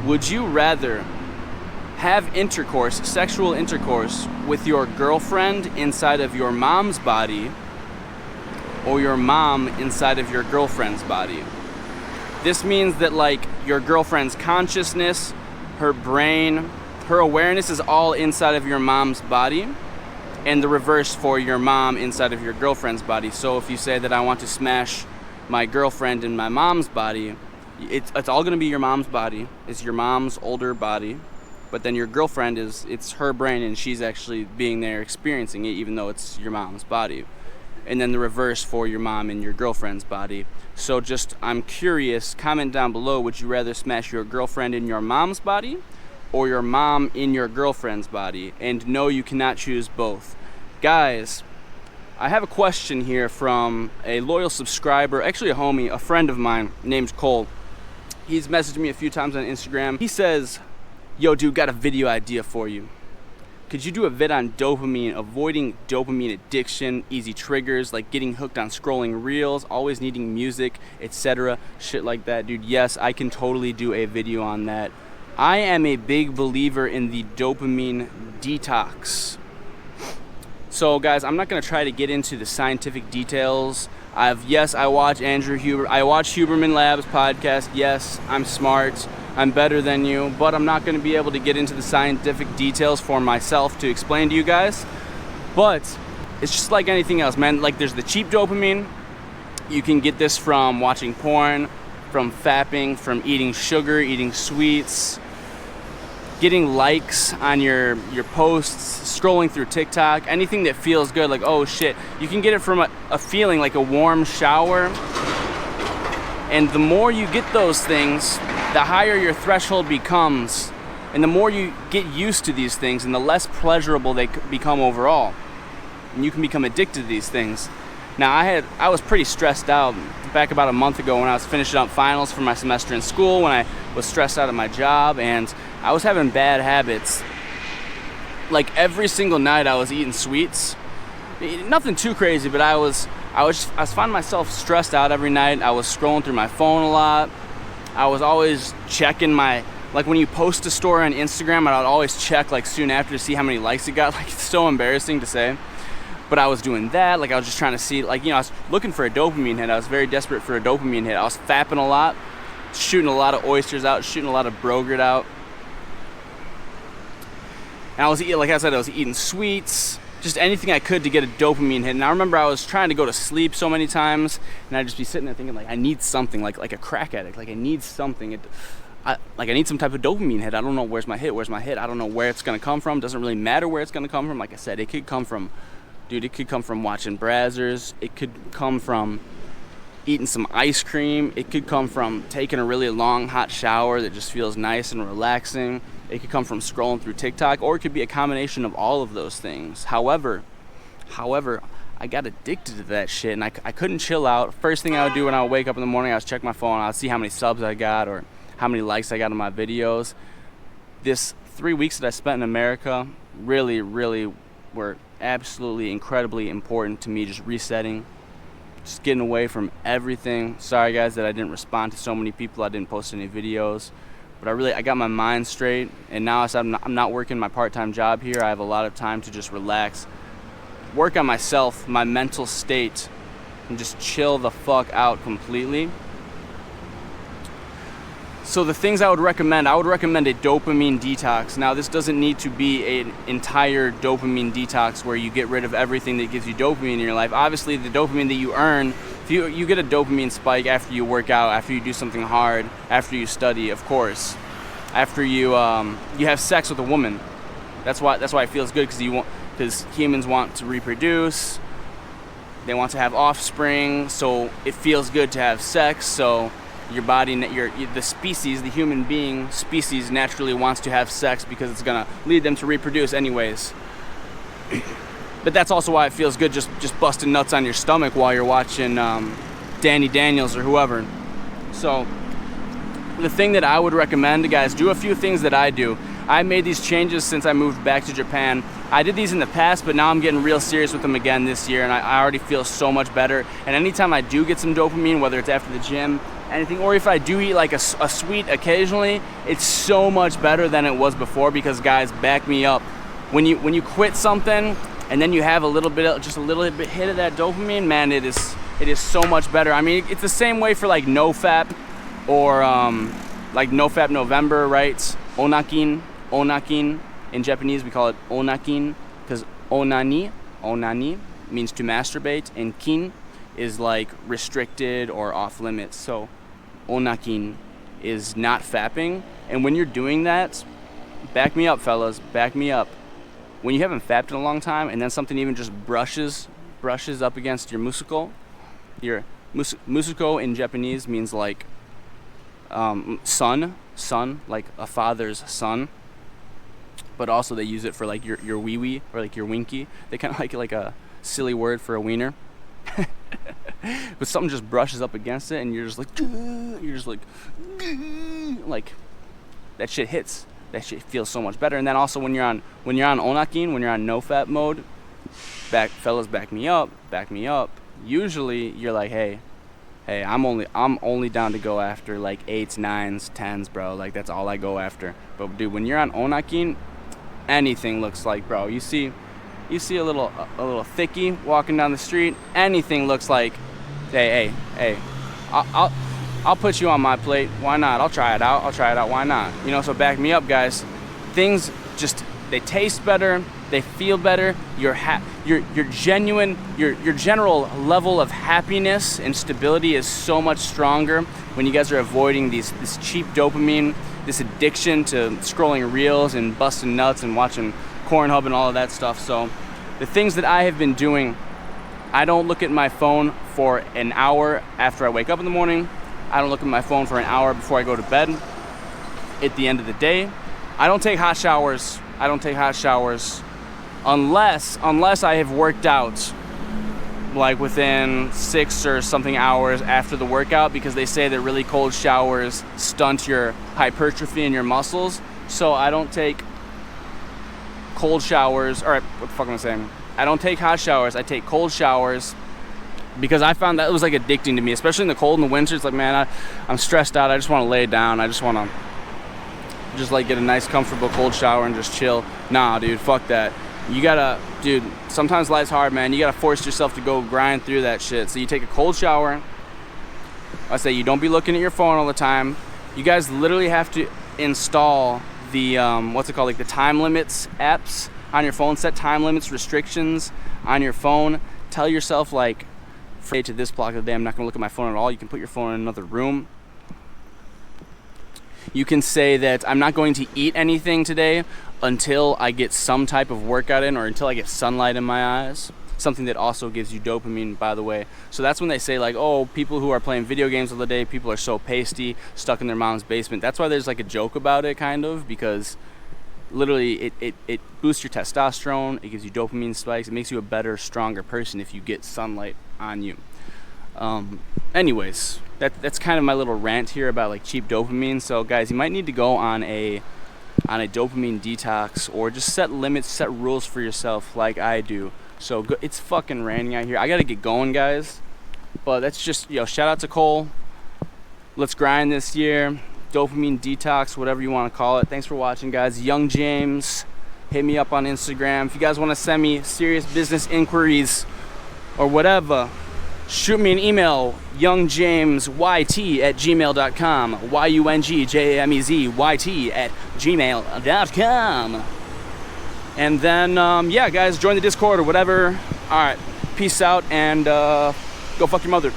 Would you rather have intercourse, sexual intercourse, with your girlfriend inside of your mom's body, or your mom inside of your girlfriend's body? This means that, like, your girlfriend's consciousness, her brain, her awareness is all inside of your mom's body, and the reverse for your mom inside of your girlfriend's body. So if you say that I want to smash my girlfriend in my mom's body, it's all going to be your mom's body. It's your mom's older body, but then your girlfriend it's her brain, and she's actually being there experiencing it, even though it's your mom's body. And then the reverse for your mom and your girlfriend's body. So I'm curious, comment down below, would you rather smash your girlfriend in your mom's body or your mom in your girlfriend's body? And no, you cannot choose both. Guys, I have a question here from a loyal subscriber, actually a homie, a friend of mine named Cole. He's messaged me a few times on Instagram. He says, yo dude, got a video idea for you. Could you do a vid on dopamine, avoiding dopamine addiction, easy triggers like getting hooked on scrolling reels, always needing music, etc. Shit like that, dude. Yes, I can totally do a video on that. I am a big believer in the dopamine detox. So guys, I'm not going to try to get into the scientific details. I watch Andrew Huber. I watch Huberman Labs podcast. Yes, I'm smart. I'm better than you, but I'm not going to be able to get into the scientific details for myself to explain to you guys. But it's just like anything else, man. Like, there's the cheap dopamine. You can get this from watching porn, from fapping, from eating sugar, eating sweets, getting likes on your posts, scrolling through TikTok, anything that feels good, like, oh shit. You can get it from a feeling like a warm shower. And the more you get those things, the higher your threshold becomes, and the more you get used to these things, and the less pleasurable they become overall. And you can become addicted to these things. Now, I was pretty stressed out back about a month ago when I was finishing up finals for my semester in school, when I was stressed out at my job, and I was having bad habits. Like, every single night I was eating sweets. Nothing too crazy, but I was finding myself stressed out every night. I was scrolling through my phone a lot. I was always checking like when you post a story on Instagram, I'd always check like soon after to see how many likes it got. Like, it's so embarrassing to say. But I was doing that. Like, I was just trying to see, like, I was looking for a dopamine hit. I was very desperate for a dopamine hit. I was fapping a lot, shooting a lot of oysters out, shooting a lot of brogurt out. And I was eating sweets, just anything I could to get a dopamine hit. And I remember I was trying to go to sleep so many times, and I'd just be sitting there thinking, like, I need something, like a crack addict. Like, I need something. I need some type of dopamine hit. I don't know where's my hit. I don't know where it's going to come from. Doesn't really matter where it's going to come from. Like I said, it could come from watching Brazzers. It could come from eating some ice cream. It could come from taking a really long, hot shower that just feels nice and relaxing. It could come from scrolling through TikTok, or it could be a combination of all of those things. However, I got addicted to that shit, and I couldn't chill out. First thing I would do when I would wake up in the morning, I would check my phone. I would see how many subs I got or how many likes I got on my videos. This 3 weeks that I spent in America really, really were absolutely incredibly important to me, just resetting, just getting away from everything. Sorry guys that I didn't respond to so many people. I didn't post any videos. But I got my mind straight, and now I'm not working my part-time job here. I have a lot of time to just relax, work on myself, my mental state, and just chill the fuck out completely. So the things I would recommend a dopamine detox. Now, this doesn't need to be an entire dopamine detox where you get rid of everything that gives you dopamine in your life. Obviously, the dopamine that you earn, if you get a dopamine spike after you work out, after you do something hard, after you study, of course, after you have sex with a woman. That's why it feels good, because humans want to reproduce. They want to have offspring, so it feels good to have sex. So your body, the human being species naturally wants to have sex because it's gonna lead them to reproduce anyways. But that's also why it feels good just busting nuts on your stomach while you're watching Danny Daniels or whoever. So the thing that I would recommend, guys, do a few things that I do. I made these changes since I moved back to Japan. I did these in the past, but now I'm getting real serious with them again this year, and I already feel so much better. And anytime I do get some dopamine, whether it's after the gym, anything. Or if I do eat like a sweet occasionally, it's so much better than it was before, because guys, back me up. When you quit something and then you have a little bit hit of that dopamine, man, it is so much better. I mean, it's the same way for like NoFap or like NoFap November, right? Onakin in Japanese we call it onakin, because onani means to masturbate, and kin is like restricted or off limits. So onakin is not fapping. And when you're doing that, back me up, fellas, back me up. When you haven't fapped in a long time and then something even just brushes up against your musuko. Your musuko in Japanese means like son, like a father's son. But also they use it for like your wee wee or like your winky. They kind of like a silly word for a wiener. But something just brushes up against it and you're just like that shit hits. That shit feels so much better. And then also when you're on onakin, when you're on NoFap mode, fellas, back me up. Usually you're like, hey, I'm only down to go after like 8s, 9s, 10s, bro. Like that's all I go after. But dude, when you're on onakin, anything looks like, bro. You see a little thickie walking down the street, anything looks like, hey, I'll put you on my plate. Why not? I'll try it out. Why not? You know, so back me up, guys. Things just, they taste better. They feel better. Your general level of happiness and stability is so much stronger when you guys are avoiding this cheap dopamine, this addiction to scrolling reels and busting nuts and watching Pornhub and all of that stuff. So the things that I have been doing, I don't look at my phone for an hour after I wake up in the morning. I don't look at my phone for an hour before I go to bed. At the end of the day, I don't take hot showers. Unless I have worked out like within 6 or something hours after the workout, because they say that really cold showers stunt your hypertrophy in your muscles. So I don't take cold showers. All right, what the fuck am I saying? I don't take hot showers. I take cold showers because I found that it was like addicting to me, especially in the cold in the winter. It's like, man, I'm stressed out. I just want to lay down. I just want to just like get a nice comfortable cold shower and just chill. Nah, dude, fuck that. You gotta, dude, sometimes life's hard, man. You gotta force yourself to go grind through that shit. So you take a cold shower. I say you don't be looking at your phone all the time. You guys literally have to install the, what's it called, like the time limits apps on your phone. Set time limits, restrictions on your phone. Tell yourself, like, to this block of the day, I'm not gonna look at my phone at all. You can put your phone in another room. You can say that I'm not going to eat anything today until I get some type of workout in, or until I get sunlight in my eyes. Something that also gives you dopamine, by the way. So that's when they say, like, oh, people who are playing video games all the day, people are so pasty, stuck in their mom's basement. That's why there's like a joke about it, kind of, because literally it boosts your testosterone, it gives you dopamine spikes, it makes you a better, stronger person if you get sunlight on you. Anyways, that's kind of my little rant here about like cheap dopamine. So guys, you might need to go on a dopamine detox, or just set limits, set rules for yourself like I do. So it's fucking raining out here. I gotta get going, guys. But that's just, shout out to Cole. Let's grind this year. Dopamine detox, whatever you want to call it. Thanks for watching, guys. Young James, hit me up on Instagram. If you guys want to send me serious business inquiries or whatever, shoot me an email, youngjamesYT@gmail.com, YUNGJAMEZYT@gmail.com. And then, yeah, guys, join the Discord or whatever. All right, peace out, and go fuck your mother.